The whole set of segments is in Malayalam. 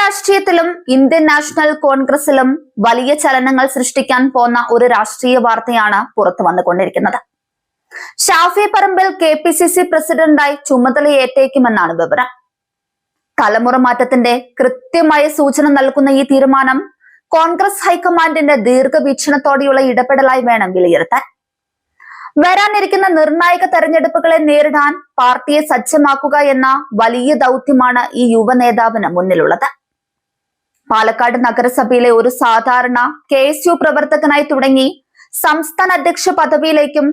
രാഷ്ട്രീയത്തിലും ഇന്ത്യൻ നാഷണൽ കോൺഗ്രസിലും വലിയ ചലനങ്ങൾ സൃഷ്ടിക്കാൻ പോന്ന ഒരു രാഷ്ട്രീയ വാർത്തയാണ് പുറത്തു വന്നുകൊണ്ടിരിക്കുന്നത്. ഷാഫി പറമ്പിൽ KPCC പ്രസിഡന്റായി ചുമതലയേറ്റേക്കുമെന്നാണ് വിവരം. തലമുറ മാറ്റത്തിന്റെ കൃത്യമായ സൂചന നൽകുന്ന ഈ തീരുമാനം കോൺഗ്രസ് ഹൈക്കമാൻഡിന്റെ ദീർഘവീക്ഷണത്തോടെയുള്ള ഇടപെടലായി വേണം വിലയിരുത്താൻ. വരാനിരിക്കുന്ന നിർണായക തെരഞ്ഞെടുപ്പുകളെ നേരിടാൻ പാർട്ടിയെ സജ്ജമാക്കുക എന്ന വലിയ ദൗത്യമാണ് ഈ യുവ നേതാവിന് മുന്നിലുള്ളത്. പാലക്കാട് നഗരസഭയിലെ ഒരു സാധാരണ KSU പ്രവർത്തകനായി തുടങ്ങി സംസ്ഥാന അധ്യക്ഷ പദവിയിലേക്കും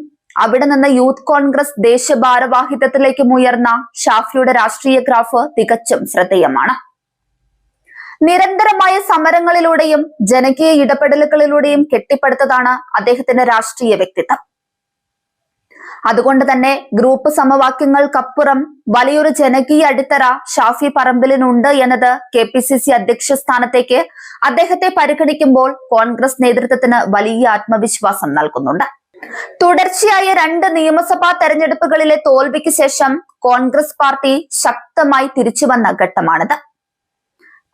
അവിടെ നിന്ന് യൂത്ത് കോൺഗ്രസ് ദേശീയ ഭാരവാഹിത്വത്തിലേക്കും ഉയർന്ന ഷാഫിയുടെ രാഷ്ട്രീയ ഗ്രാഫ് തികച്ചും ശ്രദ്ധേയമാണ്. നിരന്തരമായ സമരങ്ങളിലൂടെയും ജനകീയ ഇടപെടലുകളിലൂടെയും കെട്ടിപ്പടുത്തതാണ് അദ്ദേഹത്തിന്റെ രാഷ്ട്രീയ വ്യക്തിത്വം. അതുകൊണ്ട് തന്നെ ഗ്രൂപ്പ് സമവാക്യങ്ങൾക്കപ്പുറം വലിയൊരു ജനകീയ അടിത്തറ ഷാഫി പറമ്പിലിനുണ്ട് എന്നത് KPCC അധ്യക്ഷ സ്ഥാനത്തേക്ക് അദ്ദേഹത്തെ പരിഗണിക്കുമ്പോൾ കോൺഗ്രസ് നേതൃത്വത്തിന് വലിയ ആത്മവിശ്വാസം നൽകുന്നുണ്ട്. തുടർച്ചയായ 2 നിയമസഭാ തെരഞ്ഞെടുപ്പുകളിലെ തോൽവിക്ക് ശേഷം കോൺഗ്രസ് പാർട്ടി ശക്തമായി തിരിച്ചുവന്ന ഘട്ടമാണിത്.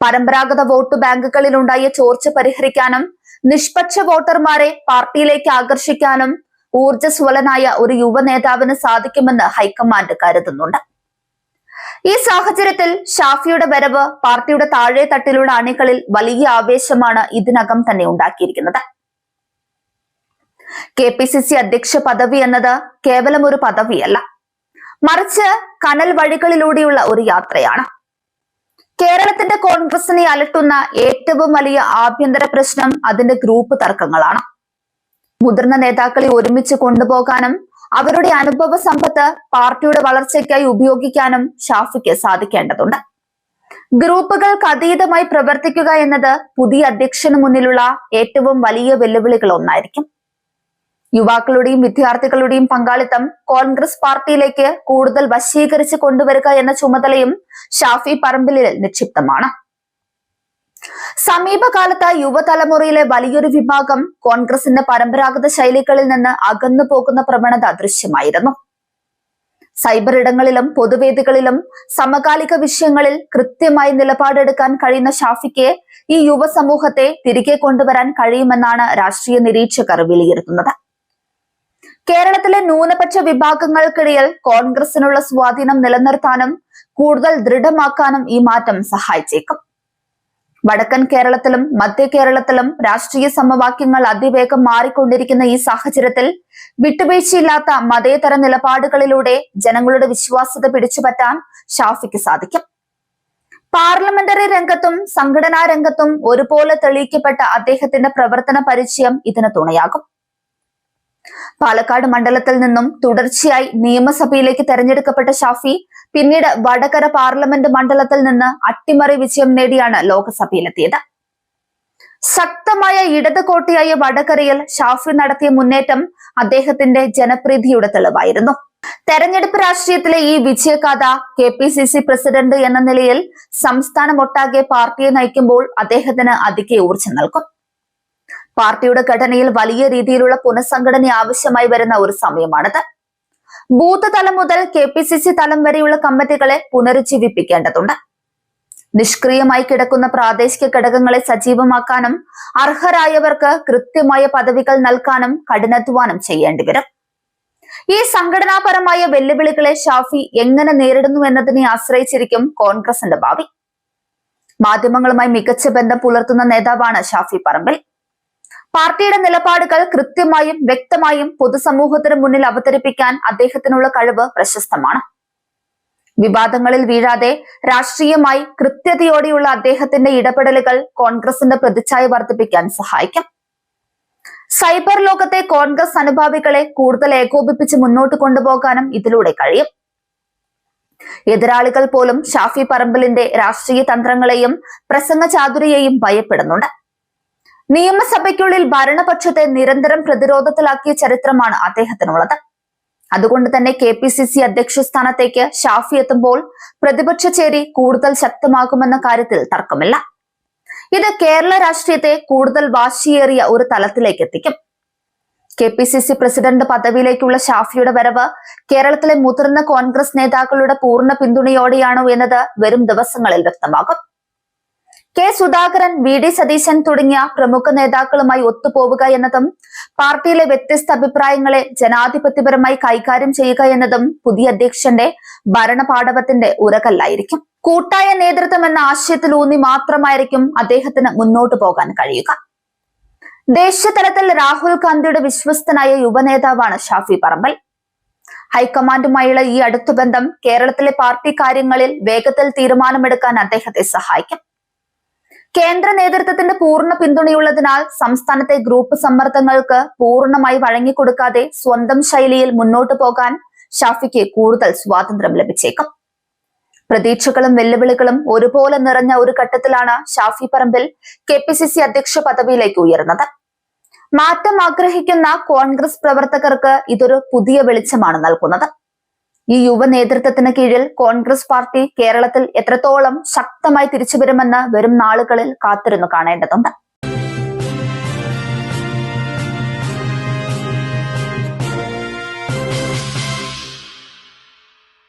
പരമ്പരാഗത വോട്ട് ബാങ്കുകളിലുണ്ടായ ചോർച്ച പരിഹരിക്കാനും നിഷ്പക്ഷ വോട്ടർമാരെ പാർട്ടിയിലേക്ക് ആകർഷിക്കാനും ഊർജ്ജസ്വലനായ ഒരു യുവ നേതാവിന് സാധിക്കുമെന്ന് ഹൈക്കമാൻഡ് കരുതുന്നുണ്ട്. ഈ സാഹചര്യത്തിൽ ഷാഫിയുടെ വരവ് പാർട്ടിയുടെ താഴെ തട്ടിലുള്ള അണികളിൽ വലിയ ആവേശമാണ് ഇതിനകം തന്നെ ഉണ്ടാക്കിയിരിക്കുന്നത്. KPCC അധ്യക്ഷ പദവി എന്നത് കേവലം ഒരു പദവിയല്ല, മറിച്ച് കനൽ വഴികളിലൂടെയുള്ള ഒരു യാത്രയാണ്. കേരളത്തിന്റെ കോൺഗ്രസിനെ അലട്ടുന്ന ഏറ്റവും വലിയ ആഭ്യന്തര പ്രശ്നം അതിന്റെ ഗ്രൂപ്പ് തർക്കങ്ങളാണ്. മുതിർന്ന നേതാക്കളെ ഒരുമിച്ച് കൊണ്ടുപോകാനും അവരുടെ അനുഭവ സമ്പത്ത് പാർട്ടിയുടെ വളർച്ചയ്ക്കായി ഉപയോഗിക്കാനും ഷാഫിക്ക് സാധിക്കേണ്ടതുണ്ട്. ഗ്രൂപ്പുകൾക്ക് അതീതമായി പ്രവർത്തിക്കുക എന്നത് പുതിയ അധ്യക്ഷന് മുന്നിലുള്ള ഏറ്റവും വലിയ വെല്ലുവിളികൾ ഒന്നായിരിക്കും. യുവാക്കളുടെയും വിദ്യാർത്ഥികളുടെയും പങ്കാളിത്തം കോൺഗ്രസ് പാർട്ടിയിലേക്ക് കൂടുതൽ വശീകരിച്ച് കൊണ്ടുവരിക എന്ന ചുമതലയും ഷാഫി പറമ്പിലിൽ നിക്ഷിപ്തമാണ്. സമീപകാലത്ത് യുവതലമുറയിലെ വലിയൊരു വിഭാഗം കോൺഗ്രസിന്റെ പരമ്പരാഗത ശൈലികളിൽ നിന്ന് അകന്നു പോകുന്ന പ്രവണത ദൃശ്യമായിരുന്നു. സൈബർ ഇടങ്ങളിലും പൊതുവേദികളിലും സമകാലിക വിഷയങ്ങളിൽ കൃത്യമായി നിലപാടെടുക്കാൻ കഴിയുന്ന ഷാഫിക്ക് ഈ യുവ സമൂഹത്തെ തിരികെ കൊണ്ടുവരാൻ കഴിയുമെന്നാണ് രാഷ്ട്രീയ നിരീക്ഷകർ വിലയിരുത്തുന്നത്. കേരളത്തിലെ ന്യൂനപക്ഷ വിഭാഗങ്ങൾക്കിടയിൽ കോൺഗ്രസിനുള്ള സ്വാധീനം നിലനിർത്താനും കൂടുതൽ ദൃഢമാക്കാനും ഈ മാറ്റം സഹായിച്ചേക്കും. വടക്കൻ കേരളത്തിലും മധ്യ കേരളത്തിലും രാഷ്ട്രീയ സമവാക്യങ്ങൾ അതിവേഗം മാറിക്കൊണ്ടിരിക്കുന്ന ഈ സാഹചര്യത്തിൽ വിട്ടുവീഴ്ചയില്ലാത്ത മതേതര നിലപാടുകളിലൂടെ ജനങ്ങളുടെ വിശ്വാസ്യത പിടിച്ചുപറ്റാൻ ഷാഫിക്ക് സാധിക്കും. പാർലമെന്ററി രംഗത്തും സംഘടനാ രംഗത്തും ഒരുപോലെ തെളിയിക്കപ്പെട്ട അദ്ദേഹത്തിന്റെ പ്രവർത്തന പരിചയം ഇതിന് തുണയാകും. പാലക്കാട് മണ്ഡലത്തിൽ നിന്നും തുടർച്ചയായി നിയമസഭയിലേക്ക് തെരഞ്ഞെടുക്കപ്പെട്ട ഷാഫി പിന്നീട് വടകര പാർലമെന്റ് മണ്ഡലത്തിൽ നിന്ന് അട്ടിമറി വിജയം നേടിയാണ് ലോക്സഭയിലെത്തിയത്. ശക്തമായ ഇടത് കോട്ടയായ വടകരയിൽ ഷാഫി നടത്തിയ മുന്നേറ്റം അദ്ദേഹത്തിന്റെ ജനപ്രീതിയുടെ തെളിവായിരുന്നു. തെരഞ്ഞെടുപ്പ് രാഷ്ട്രീയത്തിലെ ഈ വിജയഗാഥ KPCC പ്രസിഡന്റ് എന്ന നിലയിൽ സംസ്ഥാനമൊട്ടാകെ പാർട്ടിയെ നയിക്കുമ്പോൾ അദ്ദേഹത്തിന് അധിക ഊർജ്ജം നൽകും. പാർട്ടിയുടെ ഘടനയിൽ വലിയ രീതിയിലുള്ള പുനഃസംഘടന ആവശ്യമായി വരുന്ന ഒരു സമയമാണിത്. ബൂത്ത് തലം മുതൽ KPCC തലം വരെയുള്ള കമ്മിറ്റികളെ പുനരുജ്ജീവിപ്പിക്കേണ്ടതുണ്ട്. നിഷ്ക്രിയമായി കിടക്കുന്ന പ്രാദേശിക ഘടകങ്ങളെ സജീവമാക്കാനും അർഹരായവർക്ക് കൃത്യമായ പദവികൾ നൽകാനും കഠിനാധ്വാനം ചെയ്യേണ്ടി വരും. ഈ സംഘടനാപരമായ വെല്ലുവിളികളെ ഷാഫി എങ്ങനെ നേരിടുന്നു എന്നതിനെ ആശ്രയിച്ചിരിക്കും കോൺഗ്രസിന്റെ ഭാവി. മാധ്യമങ്ങളുമായി മികച്ച ബന്ധം പുലർത്തുന്ന നേതാവാണ് ഷാഫി പറമ്പിൽ. പാർട്ടിയുടെ നിലപാടുകൾ കൃത്യമായും വ്യക്തമായും പൊതുസമൂഹത്തിന് മുന്നിൽ അവതരിപ്പിക്കാൻ അദ്ദേഹത്തിനുള്ള കഴിവ് പ്രശസ്തമാണ്. വിവാദങ്ങളിൽ വീഴാതെ രാഷ്ട്രീയമായി കൃത്യതയോടെയുള്ള അദ്ദേഹത്തിന്റെ ഇടപെടലുകൾ കോൺഗ്രസിന്റെ പ്രതിച്ഛായ വർദ്ധിപ്പിക്കാൻ സഹായിക്കും. സൈബർ ലോകത്തെ കോൺഗ്രസ് അനുഭാവികളെ കൂടുതൽ ഏകോപിപ്പിച്ച് മുന്നോട്ട് കൊണ്ടുപോകാനും ഇതിലൂടെ കഴിയും. എതിരാളികൾ പോലും ഷാഫി പറമ്പിലിന്റെ രാഷ്ട്രീയ തന്ത്രങ്ങളെയും പ്രസംഗ ചാതുരിയെയും ഭയപ്പെടുന്നുണ്ട്. നിയമസഭയ്ക്കുള്ളിൽ ഭരണപക്ഷത്തെ നിരന്തരം പ്രതിരോധത്തിലാക്കിയ ചരിത്രമാണ് അദ്ദേഹത്തിനുള്ളത്. അതുകൊണ്ട് തന്നെ KPCC അധ്യക്ഷ സ്ഥാനത്തേക്ക് ഷാഫി എത്തുമ്പോൾ പ്രതിപക്ഷ ചേരി കൂടുതൽ ശക്തമാകുമെന്ന കാര്യത്തിൽ തർക്കമില്ല. ഇത് കേരള രാഷ്ട്രീയത്തെ കൂടുതൽ വാശിയേറിയ ഒരു തലത്തിലേക്ക് എത്തിക്കും. KPCC പ്രസിഡന്റ് പദവിയിലേക്കുള്ള ഷാഫിയുടെ വരവ് കേരളത്തിലെ മുതിർന്ന കോൺഗ്രസ് നേതാക്കളുടെ പൂർണ്ണ പിന്തുണയോടെയാണോ എന്നത് വരും ദിവസങ്ങളിൽ വ്യക്തമാകും. കെ സുധാകരൻ, വി ഡി സതീശൻ തുടങ്ങിയ പ്രമുഖ നേതാക്കളുമായി ഒത്തുപോവുക എന്നതും പാർട്ടിയിലെ വ്യത്യസ്ത അഭിപ്രായങ്ങളെ ജനാധിപത്യപരമായി കൈകാര്യം ചെയ്യുക എന്നതും പുതിയ അധ്യക്ഷന്റെ ഭരണപാടവത്തിന്റെ ഉരകല്ലായിരിക്കും. കൂട്ടായ നേതൃത്വം എന്ന ആശയത്തിലൂന്നി മാത്രമായിരിക്കും അദ്ദേഹത്തിന് മുന്നോട്ടു പോകാൻ കഴിയുക. ദേശീയതലത്തിൽ രാഹുൽ ഗാന്ധിയുടെ വിശ്വസ്തനായ യുവനേതാവാണ് ഷാഫി പറമ്പിൽ. ഹൈക്കമാൻഡുമായുള്ള ഈ അടുത്ത ബന്ധം കേരളത്തിലെ പാർട്ടി കാര്യങ്ങളിൽ വേഗത്തിൽ തീരുമാനമെടുക്കാൻ അദ്ദേഹത്തെ സഹായിക്കും. കേന്ദ്ര നേതൃത്വത്തിന്റെ പൂർണ്ണ പിന്തുണയുള്ളതിനാൽ സംസ്ഥാനത്തെ ഗ്രൂപ്പ് സമ്മർദ്ദങ്ങൾക്ക് പൂർണ്ണമായി വഴങ്ങിക്കൊടുക്കാതെ സ്വന്തം ശൈലിയിൽ മുന്നോട്ടു പോകാൻ ഷാഫിക്ക് കൂടുതൽ സ്വാതന്ത്ര്യം ലഭിച്ചേക്കും. പ്രതീക്ഷകളും വെല്ലുവിളികളും ഒരുപോലെ നിറഞ്ഞ ഒരു ഘട്ടത്തിലാണ് ഷാഫി പറമ്പിൽ KPCC അധ്യക്ഷ പദവിയിലേക്ക് ഉയർന്നത്. മാറ്റം ആഗ്രഹിക്കുന്ന കോൺഗ്രസ് പ്രവർത്തകർക്ക് ഇതൊരു പുതിയ വെളിച്ചമാണ് നൽകുന്നത്. ഈ യുവ നേതൃത്വത്തിന് കീഴിൽ കോൺഗ്രസ് പാർട്ടി കേരളത്തിൽ എത്രത്തോളം ശക്തമായി തിരിച്ചുവരുമെന്ന് വരും നാളുകളിൽ കാത്തിരുന്നു കാണേണ്ടതുണ്ട്.